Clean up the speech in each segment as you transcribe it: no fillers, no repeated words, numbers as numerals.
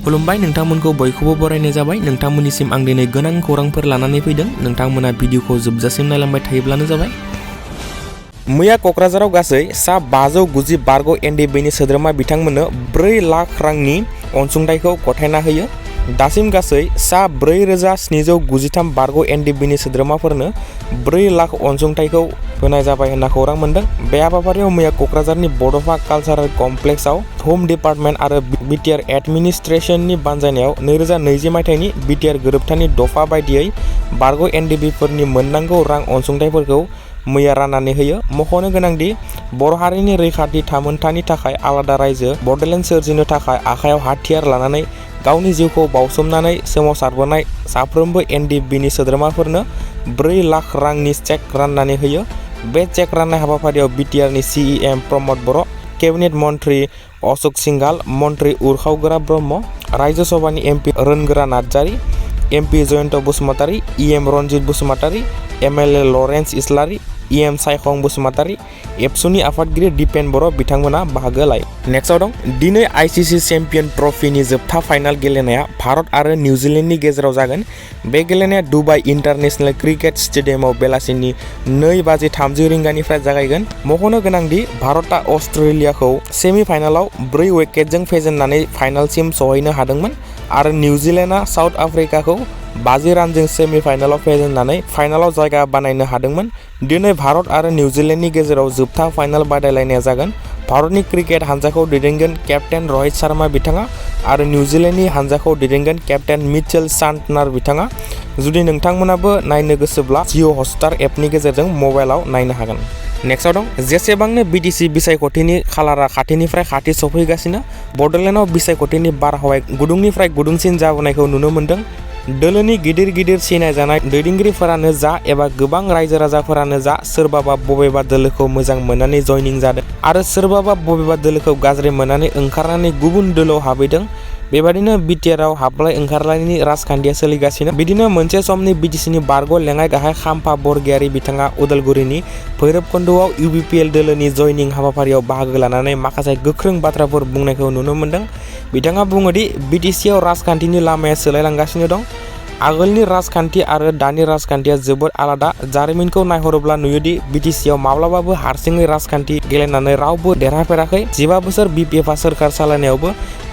खुलुमबाय नोंथांमोनखौ बयखौबो बरायनाय जाबाय। नोंथांमोननिसिम आं दिनै गोनां खौरांफोर लानानै फैदों। नोंथांमोना भिडिअखौ जोबजासिम नायलांबाय थायोब्लानो जाबाय। मैया क'क्राझाराव गासै सा 590 बारग' एनडिएफबिनि सोद्रोमा बिथांमोननो 4 लाख रांनि अनसुंथाइखौ गथायना होयो। दासिम गासै सा 4793 बारग' एनडिएफबिनि सोद्रोमाफोरनो 4 लाख अनसुंथाइखौ होनाय जाबाय होनना खौरां मोनदों। बे हाबाफारियाव मैया क'क्राझारनि बड'फा कालचारेल कमप्लेक्सआव होम डिपार्टमेन्ट आरो बिटिआर एडमिनिस्ट्रेशननि बानजायनायाव 2020 मायथाइनि बिटिआर गोरोबथानि दफा बायदियै बारग' एनडिएफबिफोरनि मोननांगौ रां अनसुंथाइफोरखौ मैया राननानै होयो। मख'नो गोनांदि बर' हारिनि रैखाथि थामोनथानि थाखाय आलादा रायजो बड'लेण्ड सोरजिनो थाखाय आखायाव हाथियार लानानै गावनि जिउखौ बावसोमनानै सोमावसारबोनाय साफ्रोमबो एनडिएफबिनि सोद्रोमाफोरनो 4 लाख रांनि चेक राननानै होयो। बे चेक राननाय हाबाफारियाव बिटिआरनि सिएम प्रमद बर', केबिनेट मन्त्रि अशोक सिंघाल, मन्त्रि उरखावगोरा ब्रह्म, रायजो सभानि MP Rwngwra Narzary, MP Jayanta Basumatary, EM Ranjit Basumatary, MLA Lawrence Islary, EM Saikhong Basumatary, एबसुनि आफादगिरि दिपेन बर' बिथांमोना बाहागो लायो। नेक्स्टआव दं दिनै आईसीसी चेम्पियन ट्रफिनि जोबथा फाइनाल गेलेनाया भारत आरो निउजिलेन्डनि गेजेराव जागोन। बे गेलेनाया दुबाइ इन्टारनेशनेल क्रिकेट स्टेडियामाव बेलासिनि 2:30 रिंगानिफ्राय जागायगोन। मख'नो गोनांदि भारतआ अस्ट्रेलियाखौ सेमि फाइनालाव 4 उइकेटजों फेजेननानै फाइनालसिम सहैनो हादोंमोन आरो निउजिलेन्डआ साउथ आफ्रिकाखौ 50 रानजों सेमि फाइनालाव फेजेननानै फाइनालाव जायगा बानायनो हादोंमोन। दिनै भारत आरो निउजिलेन्डनि गेजेराव जोबथा फाइनाल बादायलायनाया जागोन। भारतनि क्रिकेट हानजाखौ दैदेनगोन केप्टेन रहित शर्मा बिथाङा आरो निउजिलेन्डनि हानजाखौ दैदेनगोन केप्टेन मिचेल सान्टनार बिथाङा। जुदि नोंथांमोनाबो नायनो गोसोब्ला जिअ हटस्टार एपनि गेजेरजों मबाइलाव नायनो हागोन। नेक्स्टआव दं जेसेबांनो बिटिसि बिसायख'थिनि खालारा खाथिनिफ्राय खाथि सफैगासिनो बड'लेण्डआव बिसायख'थिनि बारहावाया गुदुंनिफ्राय गुदुंसिन जाबोनायखौ नुनो मोन्दों। दोलोनि गिदिर गिदिर सिनायजानाय दैदेनगिरिफोरानो जा एबा गोबां रायजो राजाफोरानो जा सोरबाबा बबेबा दोलोखौ मोजां मोननानै जयनिं जादों आरो सोरबाबा बबेबा दोलोखौ गाज्रि मोननानै ओंखारनानै गुबुन दोलोआव हाबहैदों। बेबादिनो बिटिआरआव हाबलाय ओंखारलायनि राजखान्थिया सोलिगासिनो। बिदिनो मोनसे समनि बिटिसिनि बारग' लेङाइ गाहाय खाम्फा बरगयारि बिथाङा उदालगुरिनि भैरबकुन्द'आव इउपिपिएल दोलोनि जयनिं हाबाफारियाव बाहागो लानानै माखासे गोख्रों बाथ्राफोर बुंनायखौ नुनो मोन्दों। बिथाङा बुङोदि बिटिसिआव राजखान्थिनि लामाया सोलायलांगासिनो दं। आगोलनि राजखान्थि आरो दानि राजखान्थिया जोबोद आलादा। जारिमिनखौ नायहरोब्ला नुयोदि बिटिसिआव माब्लाबाबो हारसिङै राजखान्थि गेलेनानै रावबो देरहाफेराखै। 15 बोसोर बिपिएफआ सोरखार सालायनायावबो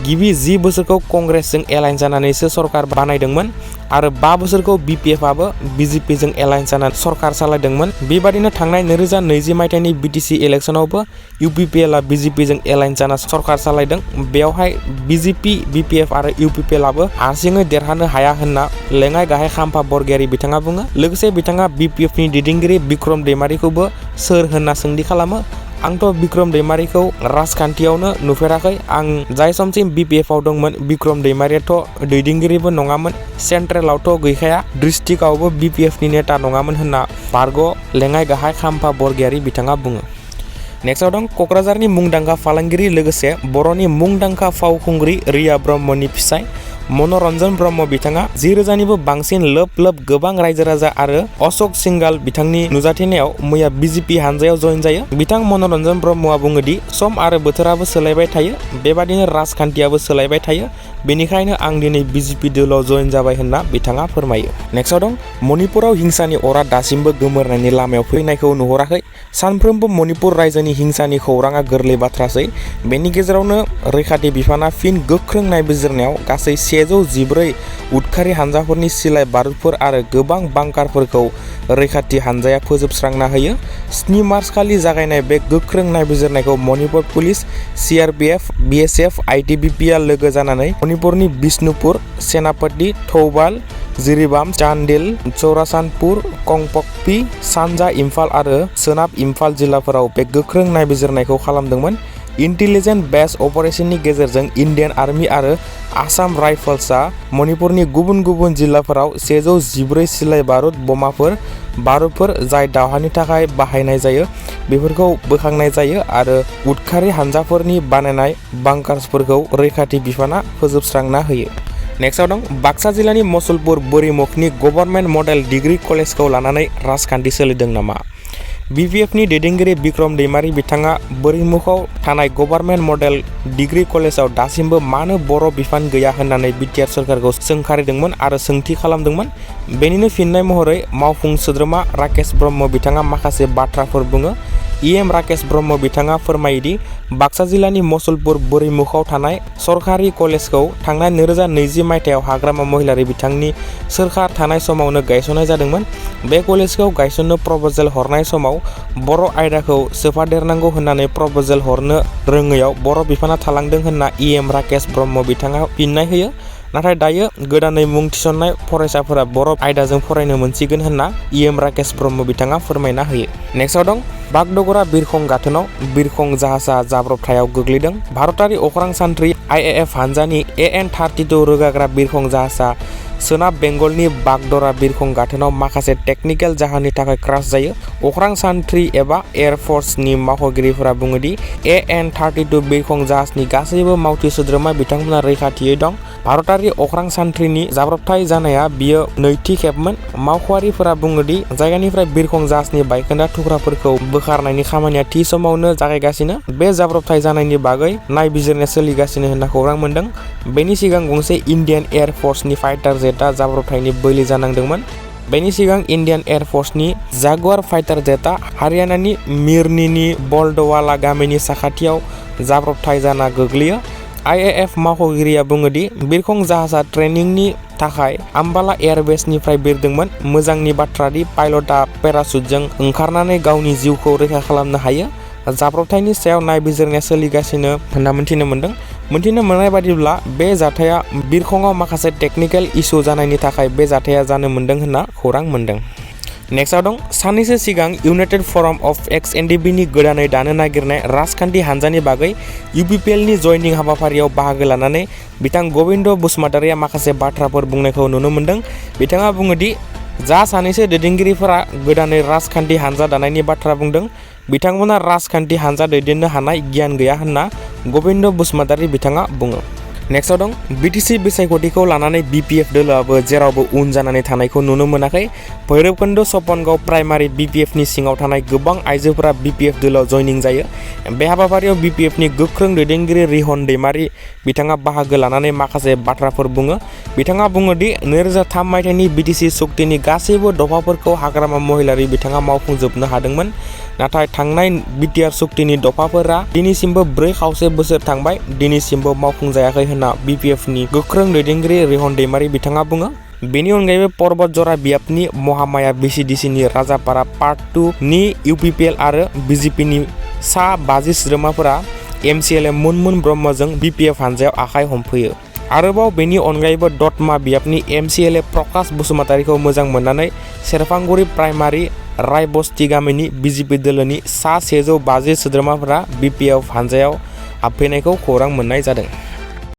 गिबि 10 बोसोरखौ कंग्रेसजों एलायन्स जानानैसो सरखार बानायदोंमोन आरो 5 बोसोरखौ बिपिएफआबो बिजेपिजों एलायन्स जानानै सरखार सालायदोंमोन। बेबादिनो थांनाय 2020 मायथाइनि बिटिसि इलेक्शनावबो इउपिपिएलआ बिजेपिजों एलायन्स जाना सरखार सालायदों। बेवहाय बिजेपि, बिपिएफ आरो इउपिपिएलआबो हारसिङै देरहानो हाया होनना लेङाइ गाहाय खाम्फा बरगयारि बिथाङा बुङो। लोगोसे बिथाङा बिपिएफनि दैदेनगिरि बिक्रम दैमारिखौबो सोर होनना सोंथि खालामो। आंथ' बिक्रम दैमारिखौ राजखान्थियावनो नुफेराखै। आं जाय समसिम बिपिएफआव दंमोन बिक्रम दैमारियाथ' दैदेनगिरिबो नङामोन, सेन्ट्रेलावथ' गैखाया, डिस्ट्रिक्टआवबो बिपिएफनि नेता नङामोन होनना बारग' लेङाइ गाहाय खाम्फा बरगयारि बिथाङा बुङो। नेक्स्टआव दं क'क्राझारनि मुंदांखा फालांगिरि लोगोसे बर'नि मुंदांखा फावखुंग्रि रिया ब्रह्मनि फिसाय मनरन्जन ब्रह्म बिथाङा 10,000निबो बांसिन लोब लोब गोबां रायजो राजा आरो अशोक सिंघाल बिथांनि नुजाथिनायाव मैया बिजेपि हानजायाव जइन जायो। बिथां मनरन्जन ब्रह्मआ बुङोदि सम आरो बोथोराबो सोलायबाय थायो, बेबादिनो राजखान्थियाबो सोलायबाय थायो, बेनिखायनो आं दिनै बिजेपि दोलोआव जइन जाबाय होनना बिथाङा फोरमायो। नेक्स्टआव दं मणिपुराव हिंसानि अरा दासिमबो गोमोरनायनि लामायाव फैनायखौ नुहराखै। सानफ्रोमबो मणिपुर रायजोनि हिंसानि खौराङा गोरलै बाथ्रासै। बेनि गेजेरावनो रैखाथि बिफाना फिन गोख्रों नायबिजिरनायाव गासै 114 उदखारि हानजाफोरनि सिलाइ बारुदफोर आरो गोबां बांकारफोरखौ रैखाथि हानजाया फोजोबस्रांना होयो। 7 मार्च खालि जागायनाय बे गोख्रों नायबिजिरनायखौ मणिपुर पुलिस, सिआरपिएफ, बिएसएफ, आइटिबिपिआ लोगो जानानै मणिपुरनि बिष्णुपुर, सेनापति, थौबाल, जिरिबाम, चान्डिल, चौराचान्दपुर, कंपकपि, सानजा इम्फाल आरो सोनाब इम्फाल जिल्लाफोराव बे गोख्रों नायबिजिरनायखौ खालामदोंमोन। इन्टेलिजेन्ट बेस अपारेशननि गेजेरजों इन्डियान आर्मि आरो आसाम राइफल्सआ मणिपुरनि गुबुन गुबुन जिल्लाफोराव 114 सिलाइ बारुद बारुदफोर जाय दावहानि थाखाय बाहायनाय जायो बेफोरखौ बोखांनाय जायो आरो उदखारि हानजाफोरनि बानायनाय बांकार्सफोरखौ रैखाथि बिफाना फोजोबस्रांना होयो। नेक्स्टआव दं बाक्सा जिल्लानि मसलपुर बोरिमुखनि गभर्नमेन्ट मडेल डिग्री कलेजखौ लानानै राजखान्थि सोलिदों नामा? BPF नि दैदेनगिरि बिक्रम दैमारी बिथाङा बोरिमुखआव थानाय गभर्नमेन्ट मडेल डिग्री कलेजाव दासिमबो मानो बर' बिफान गैया होननानै BTR सरकारखौ सोंखारिदोंमोन आरो सोंथि खालामदोंमोन। बेनिनो फिननाय महरै मावफुं सोद्रोमा राकेश ब्रह्म बिथाङा माखासे बाथ्राफोर बुङो। राकेश ब्रह्म बिथाङा फोरमायोदि बाक्सा जिल्लानि मसलपुर बोरिमुखआव थानाय सरकारि कलेजखौ थांनाय 2020 मायथाइयाव हाग्रामा महिलारी बिथांनि सोरखार थानाय समावनो गायसननाय जादोंमोन। बे कलेजखौ गायसननो प्रप'जेल हरनाय समाव बर' आयदाखौ सोफादेरनांगौ होननानै प्रप'जेल हरनो रोङैयाव बर' बिफाना थालांदों होनना राकेश ब्रह्म बिथाङा फिननाय होयो। नाथाय दायो गोदानै मुं थिसननाय फरायसाफोरा बर' आयदाजों फरायनो मोनसिगोन होनना राकेश ब्रह्म बिथाङा फोरमायना होयो। नेक्स्टआव दं बागडगरा बिरखं गाथोनाव बिरखं जाहाजा जाब्रबथायाव गोग्लैदों। भारतारि अख्रां सान्थ्रि IAF हानजानि AN-32 रोगाग्रा बिरखं जाहाजा सोनाब बेंगलनि बागडरा बिरखं गाथोनाव माखासे टेकनिकेल जाहोननि थाखाय क्रास जायो। अख्रां सान्थ्रि एबा एयारफोर्सनि मावख'गिरिफोरा बुङोदि AN-32 बिरखं जाहाजनि गासैबो मावथि सोद्रोमा बिथांमोना रैखाथियै दं। भारतारि अख्रां सान्थ्रिनि जाब्रबथाय जानाया बियो नैथि खेबमोन। मावख'आरिफोरा बुङोदि जायगानिफ्राय बिरखं जाहाजनि बायखोन्दा थुख्राफोरखौ बोखारनायनि खामानिया थि समावनो जागायगासिनो। बे जाब्रबथाय जानायनि बागै नायबिजिरनाया सोलिगासिनो होनना खौरां मोन्दों। बेनि सिगां गंसे इन्डियान एयार फर्सनि फाइटार जेटआ जाब्रबथायनि बोलि जानांदोंमोन। बेनि सिगां इन्डियान एयार फर्सनि जागुआर फाइटार जेटआ हारियानानि मिरनिनि बल्डवाला गामिनि साखाथियाव जाब्रबथाय जाना गोग्लैयो। IAF मावख'गिरिया बुङोदि बिरखं जाहाजा ट्रेनिंनि थाखाय आम्बाला एयारबेसनिफ्राय बिरदोंमोन। मोजांनि बाथ्रादि पाइलटआ पेराशुटजों ओंखारनानै गावनि जिउखौ रैखा खालामनो हायो। जाब्रबथायनि सायाव नायबिजिरनाया सोलिगासिनो होनना मिथिनो मोन्दों। मिथिनो मोननाय बादिब्ला बे जाथाया बिरखंआव माखासे टेकनिकेल इसु जानायनि थाखाय बे जाथाया जानो मोन्दों होनना खौरां मोन्दों। नेक्स्टआव दं साननैसो सिगां इउनाइटेड फराम अफ एक्स NDFB गोदानै दानो नागिरनाय राजखान्थि हानजानि बागै UPPL नि जयनिं हाबाफारियाव बाहागो लानानै बिथां गबिन्द बसुमतारिया माखासे बाथ्राफोर बुंनायखौ नुनो मोन्दों। बिथाङा बुङोदि जा सानैसो दैदेनगिरिफोरा गोदानै राजखान्थि हानजा दानायनि बाथ्रा बुंदों बिथांमोना राजखान्थि हानजा दैदेननो हानाय गियान गैया होनना गबिन्द बसुमतारि बिथाङा बुङो। नेक्स्टआव दं BTC बिसायख'थिखौ लानानै BPF दोलोआबो जेरावबो उन जानानै थानायखौ नुनो मोनाखै। भैरबकुन्द सपनगाव प्राइमारि BPF नि सिङाव थानाय गोबां आइजोफोरा BPF दोलोआव जयनिं जायो। बे हाबाफारियाव BPF नि गोख्रों दैदेनगिरि रिहन दैमारी बिथाङा बाहागो लानानै माखासे बाथ्राफोर बुङो। बिथाङा बुङोदि 2003 मायथाइनि BTC सुक्तिनि गासैबो दफाफोरखौ हाग्रामा महिलारी बिथाङा मावफुंजोबनो हादोंमोन। नाथाय थांनाय BTR सुक्तिनि दफाफोरा दिनैसिमबो 4.5 बोसोर थांबाय दिनैसिमबो मावफुंजायाखै होनना BPF नि गोख्रों दैदेनगिरि रिहन दैमारी बिथाङा बुङो। बेनि अनगायैबो पर्बत जरा बियाबनि महामाया BCDC नि राजापारा पार्ट 2 नि UPPL आरो BJP नि सा 50 सोद्रोमाफोरा MCLA मुनमुन ब्रह्मजों BPF हानजायाव आखाइ हमफैयो। आरोबाव बेनि अनगायैबो दतमा बियाबनि MCLA प्रकाश बसुमतारिखौ मोजां मोननानै सेरफांगुरि प्राइमारि रायबस्ति गामिनि BJP दोलोनि सा 150 सोद्रोमाफोरा BPF हानजायाव हाबफैनायखौ खौरां मोननाय जादों।